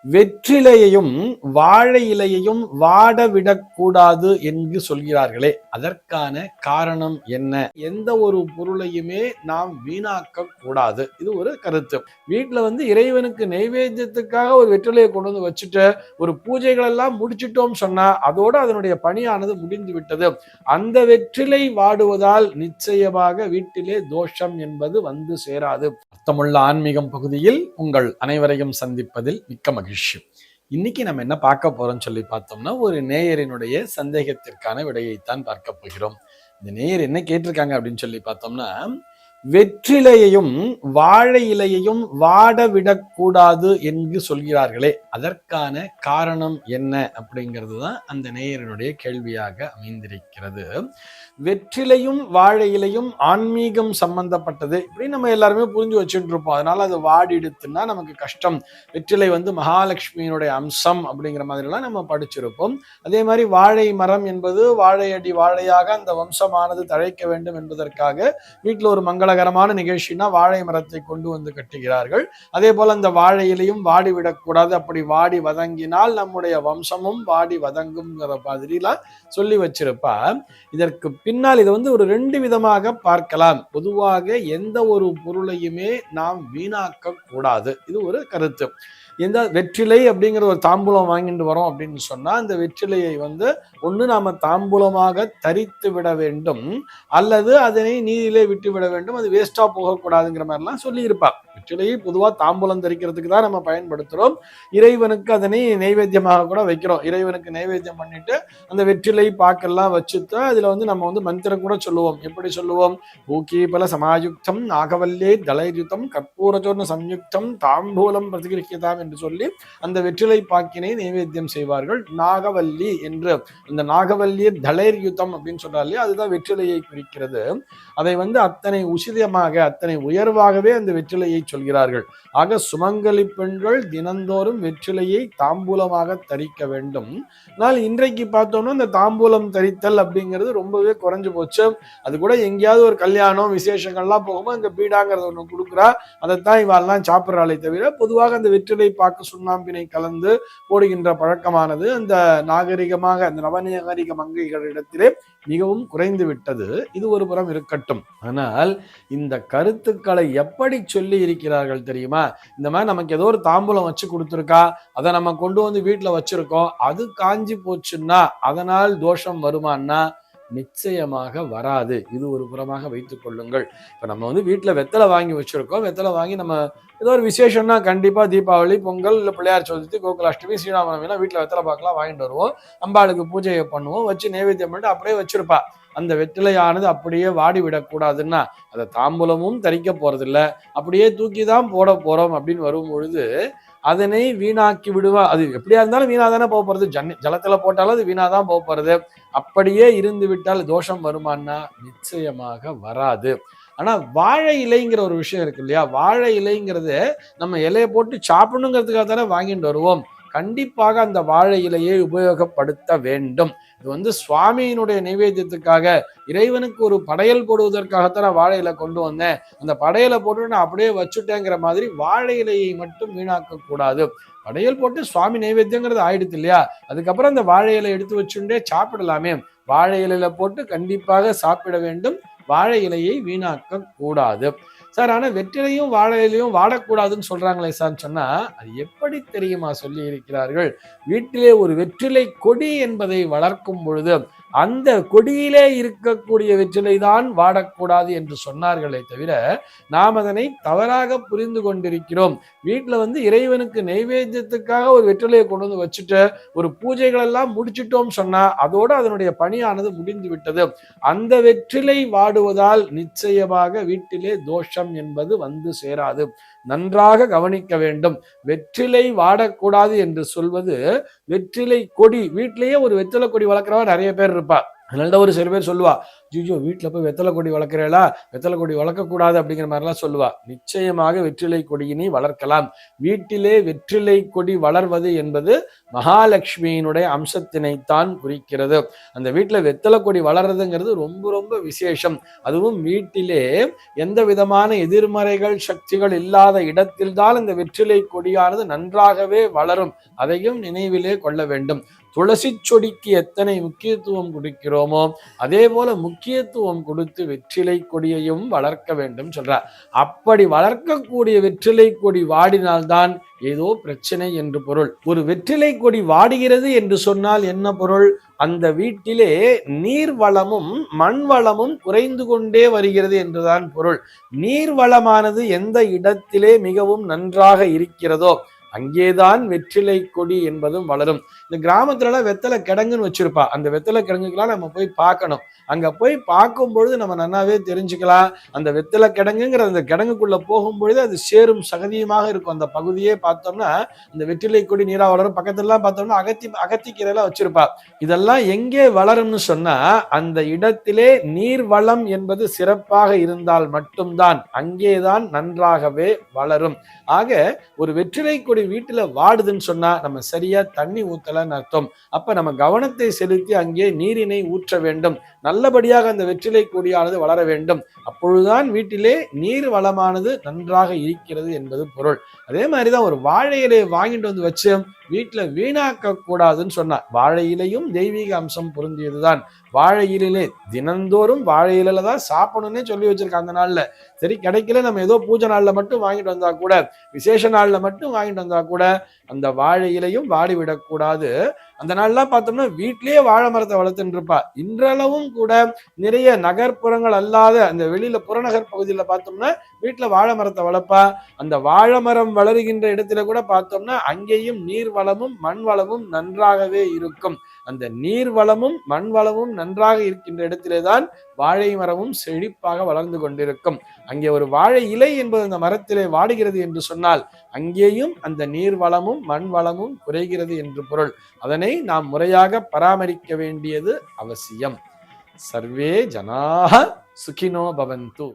வெற்றிலையையும் வாழை இலையையும் வாட விடக்கூடாது என்று சொல்கிறார்களே, அதற்கான காரணம் என்ன? எந்த ஒரு பொருளையுமே நாம் வீணாக்க கூடாது. இது ஒரு கருத்து. வீட்டுல இறைவனுக்கு நைவேத்தியத்துக்காக ஒரு வெற்றிலையை கொண்டு வந்து வச்சுட்டு ஒரு பூஜைகள் எல்லாம் முடிச்சிட்டோம் சொன்னா அதோட அதனுடைய பணியானது முடிந்து விட்டது. அந்த வெற்றிலை வாடுவதால் நிச்சயமாக வீட்டிலே தோஷம் என்பது வந்து சேராது. அர்த்தமுள்ள ஆன்மீகம் பகுதியில் உங்கள் அனைவரையும் சந்திப்பதில் மிக்க மகிழ்ச்சி. இன்னைக்கு நம்ம என்ன பார்க்க போறோம்னு சொல்லி பார்த்தோம்னா, ஒரு நேயரினுடைய சந்தேகத்திற்கான விடையைத்தான் பார்க்க போகிறோம். இந்த நேயர் என்ன கேட்டிருக்காங்க அப்படின்னு சொல்லி பார்த்தோம்னா, வெற்றிலையையும் வாழை இலையையும் வாட விடக்கூடாது என்று சொல்கிறார்களே, அதற்கான காரணம் என்ன அப்படிங்கிறது தான் அந்த நேயரினுடைய கேள்வியாக அமைந்திருக்கிறது. வெற்றிலையும் வாழை இலையும் ஆன்மீகம் சம்பந்தப்பட்டது இப்படி நம்ம எல்லாருமே புரிஞ்சு வச்சுட்டு இருப்போம். அதனால அது வாடிடுத்துன்னா நமக்கு கஷ்டம். வெற்றிலை மகாலட்சுமியினுடைய அம்சம் அப்படிங்கிற மாதிரி எல்லாம் நம்ம படிச்சிருப்போம். அதே மாதிரி வாழை மரம் என்பது வாழை அடி வாழையாக அந்த வம்சமானது தழைக்க வேண்டும் என்பதற்காக வீட்டில் ஒரு மங்களகரமான நிகழ்ச்சினா வாழை மரத்தை கொண்டு வந்து கட்டுகிறார்கள். அதே போல அந்த வாழை இலையும் வாடி விடக்கூடாது. அப்படி வாடி வதங்கினால் நம்முடைய வம்சமும் வாடி வதங்குங்கிற மாதிரிலாம் சொல்லி வச்சிருப்பா. இதற்கு பின்னால் இது ஒரு ரெண்டு விதமாக பார்க்கலாம். பொதுவாக எந்த ஒரு பொருளையுமே நாம் வீணாக்க கூடாது. இது ஒரு கருத்து. எந்த வெற்றிலை அப்படிங்கிற ஒரு தாம்பூலம் வாங்கிட்டு வரோம் அப்படின்னு சொன்னா அந்த வெற்றிலையை ஒண்ணு நாம தாம்பூலமாக தரித்து விட வேண்டும், அல்லது அதனை நீரிலே விட்டு விட வேண்டும். அது வேஸ்டா போகக்கூடாதுங்கிற மாதிரிலாம் சொல்லி இருப்பா. வெற்றிலையை பொதுவா தாம்பூலம் தரிக்கிறதுக்கு தான் நம்ம பயன்படுத்துறோம். இறைவனுக்கு அதனை நைவேத்தியமாக கூட வைக்கிறோம். இறைவனுக்கு நைவேத்தியம் பண்ணிட்டு அந்த வெற்றிலை பாக்கெல்லாம் வச்சுட்டு அதுல நம்ம மந்திரம் கூட சொல்லுவோம். எப்படி சொல்லுவோம்? பூகீபல சமாயுக்தம் நாகவல்லே தளையுத்தம் கற்பூரச்சோர்ண சம்யுக்தம் தாம்பூலம் பிரதிகிரிக்கதாம் என்று சொல்லி அந்த வெற்றிலை பாக்கினை நைவேத்தியம் செய்வார்கள். நாகவல்லி என்று அந்த நாகவல்லிய தளையுத்தம் அப்படின்னு சொல்றாலே அதுதான் வெற்றிலையை குறிக்கிறது. அதை அத்தனை உசிதமாக அத்தனை உயர்வாகவே அந்த வெற்றிலையை சொல்கிறார்கள். ஆக சுமங்கலி பெண்கள் தினந்தோறும் வெற்றிலையை தாம்பூலமாக தரிக்க வேண்டும். ஆனால் இன்றைக்கு பார்த்தோம்னா இந்த தாம்பூலம் தரித்தல் அப்படிங்கிறது ரொம்பவே குறைஞ்சு போச்சு. அது கூட எங்கேயாவது ஒரு கல்யாணம் விசேஷங்கள்லாம் போகும்போது இந்த பீடாங்கிறது ஒண்ணு கொடுக்குறா, அதைத்தான் இவாள்லாம் சாப்பிட்றாளே தவிர பொதுவாக அந்த வெற்றிலை பாக்கு சுண்ணாம்பினை கலந்து போடுகின்ற பழக்கமானது அந்த நாகரிகமாக அந்த நவநாகரிக மங்கைகளிடத்திலே மிகவும் குறைந்து விட்டது. இது ஒரு புறம் இருக்கட்டும். ஆனால் இந்த கருத்துக்களை எப்படி சொல்லி இருக்கிறார்கள் தெரியுமா? இந்த மாதிரி நமக்கு ஏதோ ஒரு தாம்பூலம் வச்சு கொடுத்துருக்கா, அதை நம்ம கொண்டு வந்து வீட்டுல வச்சிருக்கோம், அது காஞ்சி போச்சுன்னா அதனால் தோஷம் வருமானா? நிச்சயமாக வராது. இது ஒரு புறமாக வைத்துக் கொள்ளுங்கள். இப்ப நம்ம வீட்டுல வெத்தலை வாங்கி வச்சிருக்கோம். வெத்தலை வாங்கி நம்ம ஏதோ ஒரு விசேஷம்னா கண்டிப்பா தீபாவளி, பொங்கல், இல்ல பிள்ளையார் சதுர்த்தி, கோகுலாஷ்டமி, ஸ்ரீராமநவமினா வீட்டுல வெத்தலை பாக்கலாம் வாங்கிட்டு வருவோம். அம்பாளுக்கு பூஜையை பண்ணுவோம், வச்சு நைவேத்தியம் பண்ணிட்டு அப்படியே வச்சிருப்பா. அந்த வெற்றிலையானது அப்படியே வாடி விடக்கூடாதுன்னா அதை தாம்பூலமும் தரிக்க போறதில்ல, அப்படியே தூக்கி தான் போட போறோம் அப்படின்னு வரும் பொழுது அதனை வீணாக்கி விடுவா. அது எப்படியா இருந்தாலும் வீணாதானே போக போறது. ஜலத்துல போட்டாலும் அது வீணாதான் போக போறது. அப்படியே இருந்து விட்டால் தோஷம் வருமானா? நிச்சயமாக வராது. ஆனா வாழை இலைங்கிற ஒரு விஷயம் இருக்கு இல்லையா? வாழை இலைங்கிறது நம்ம இலையை போட்டு சாப்பிடணுங்கிறதுக்காக தானே வாங்கிட்டு வருவோம். கண்டிப்பாக அந்த வாழை இலையை உபயோகப்படுத்த வேண்டும். இது சுவாமியினுடைய நைவேத்தியத்துக்காக இறைவனுக்கு ஒரு படையல் போடுவதற்காகத்தான் நான் வாழை இலை கொண்டு வந்தேன், அந்த படையலை போட்டு நான் அப்படியே வச்சுட்டேங்கிற மாதிரி வாழை இலையை மட்டும் வீணாக்க கூடாது. படையல் போட்டு சுவாமி நைவேத்தியங்கிறது ஆயிடுது இல்லையா? அதுக்கப்புறம் அந்த வாழை இலை எடுத்து வச்சுட்டே சாப்பிடலாமே. வாழை இலையில போட்டு கண்டிப்பாக சாப்பிட வேண்டும். வாழை இலையை வீணாக்க கூடாது. சார், ஆனா வெற்றிலையும் வாழை இலையும் வாடக்கூடாதுன்னு சொல்றாங்களே சார் சொன்னா அது எப்படி தெரியுமா சொல்லி இருக்கிறார்கள்? வீட்டிலே ஒரு வெற்றிலை கொடி என்பதை வளர்க்கும் பொழுது அந்த கொடியிலே இருக்கக்கூடிய வெற்றிலை தான் வாடக்கூடாது என்று சொன்னார்களே தவிர நாம் அதனை தவறாக புரிந்து கொண்டிருக்கிறோம். வீட்டுல இறைவனுக்கு நைவேத்தியத்துக்காக ஒரு வெற்றிலையை கொண்டு வந்து வச்சுட்டு ஒரு பூஜைகள் எல்லாம் முடிச்சிட்டோம் சொன்னா அதோட அதனுடைய பணியானது முடிந்து விட்டது. அந்த வெற்றிலை வாடுவதால் நிச்சயமாக வீட்டிலே தோஷம் என்பது வந்து சேராது. நன்றாக கவனிக்க வேண்டும். வெற்றிலை வாடக்கூடாது என்று சொல்வது வெற்றிலை கொடி. வீட்டிலேயே ஒரு வெற்றிலை கொடி வளர்க்கிறவா நிறைய பேர் இருப்பா. அதனால ஒரு சில பேர் சொல்லுவா, ஜிஜோ வீட்டுல போய் வெத்தலை கொடி வளர்க்கிறீங்களா, வெத்தலை கொடி வளர்க்கக்கூடாது அப்படிங்கிற மாதிரிலாம் சொல்லுவா. நிச்சயமாக வெற்றிலை கொடியினை வளர்க்கலாம். வீட்டிலே வெற்றிலை கொடி வளர்வது என்பது மகாலட்சுமியினுடைய அம்சத்தினைத்தான் குறிக்கிறது. அந்த வீட்டுல வெத்தலை கொடி வளர்றதுங்கிறது ரொம்ப ரொம்ப விசேஷம். அதுவும் வீட்டிலே எந்த விதமான எதிர்மறைகள் சக்திகள் இல்லாத இடத்தில்தான் இந்த வெற்றிலை கொடியானது நன்றாகவே வளரும். அதையும் நினைவிலே கொள்ள வேண்டும். துளசி செடிக்கு எத்தனை முக்கியத்துவம் கொடுக்கிறோமோ அதே போல முக்கியத்துவம் கொடுத்து வெற்றிலை கொடியையும் வளர்க்க வேண்டும் சொல்றார். அப்படி வளர்க்கக்கூடிய வெற்றிலை கொடி வாடினால்தான் ஏதோ பிரச்சனை என்று பொருள். ஒரு வெற்றிலை கொடி வாடுகிறது என்று சொன்னால் என்ன பொருள்? அந்த வீட்டிலே நீர் வளமும் மண் வளமும் குறைந்து கொண்டே வருகிறது என்றுதான் பொருள். நீர் வளமானது எந்த இடத்திலே மிகவும் நன்றாக இருக்கிறதோ அங்கேதான் வெற்றிலை கொடி என்பதும் வளரும். இந்த கிராமத்துலலாம் வெத்தலை கிடங்குன்னு வச்சிருப்பா. அந்த வெத்தலை கிடங்குக்கெல்லாம் நம்ம போய் பார்க்கணும். அங்க போய் பார்க்கும் பொழுது நம்ம நன்னாவே தெரிஞ்சுக்கலாம். அந்த வெத்தலை கிடங்குங்கிற அந்த கிடங்குக்குள்ள போகும்பொழுது அது சேரும் சகதியுமாக இருக்கும். அந்த பகுதியே பார்த்தோம்னா இந்த வெற்றிலை கொடி நீரா வளரும். பக்கத்துலலாம் பார்த்தோம்னா அகத்திக்கீரைலாம் வச்சிருப்பா. இதெல்லாம் எங்கே வளரும்னு சொன்னா அந்த இடத்திலே நீர் வளம் என்பது சிறப்பாக இருந்தால் மட்டும்தான் அங்கேதான் நன்றாகவே வளரும். ஆக ஒரு வெற்றிலை கொடி வீட்டுல வாடுதுன்னு சொன்னா நம்ம சரியா தண்ணி ஊத்தலன்னு அர்த்தம். அப்ப நம்ம கவனத்தை செலுத்தி அங்கே நீரினை ஊற்ற வேண்டும். நல்லபடியாக அந்த வெற்றிலை கொடியானது வளர வேண்டும். அப்பொழுதுதான் வீட்டிலே நீர் வளமானது நன்றாக இருக்கிறது என்பது பொருள். அதே மாதிரிதான் ஒரு வாழை இலையை வாங்கிட்டு வந்து வச்சு வீட்டுல வீணாக்க கூடாதுன்னு சொன்னா வாழை இலையும் தெய்வீக அம்சம் பொருந்தியதுதான். வாழை இலையிலே தினந்தோறும் வாழை இலையில தான் சாப்பிடணும்னே சொல்லி வச்சிருக்காங்க. அந்த நாள்ல சரி கிடைக்கல, நம்ம ஏதோ பூஜை நாள்ல மட்டும் வாங்கிட்டு வந்தா கூட, விசேஷ நாள்ல மட்டும் வாங்கிட்டு வந்தா கூட அந்த வாழை இலையும் வாடி விடக்கூடாது. அந்த நாள்லாம் பார்த்தோம்னா வீட்லயே வாழை மரத்தை வளர்த்துட்டு இருப்பா. இன்றளவும் கூட நிறைய நகர்ப்புறங்கள் அல்லாத அந்த வெளியில புறநகர் பகுதியில பார்த்தோம்னா வீட்டுல வாழை மரத்தை வளர்ப்பா. அந்த வாழை மரம் வளருகின்ற இடத்துல கூட பார்த்தோம்னா அங்கேயும் நீர் வளமும் மண் வளமும் நன்றாகவே இருக்கும். அந்த நீர் வளமும் மண் வளமும் நன்றாக இருக்கின்ற இடத்திலேதான் வாழை மரமும் செழிப்பாக வளர்ந்து கொண்டிருக்கும். அங்கே ஒரு வாழை இலை என்பது அந்த மரத்திலே வாடுகிறது என்று சொன்னால் அங்கேயும் அந்த நீர் வளமும் மண் வளமும் குறைகிறது என்று பொருள். அதனை நாம் முறையாக பராமரிக்க வேண்டியது அவசியம். சர்வே ஜனாஹ சுகினோ பவந்து.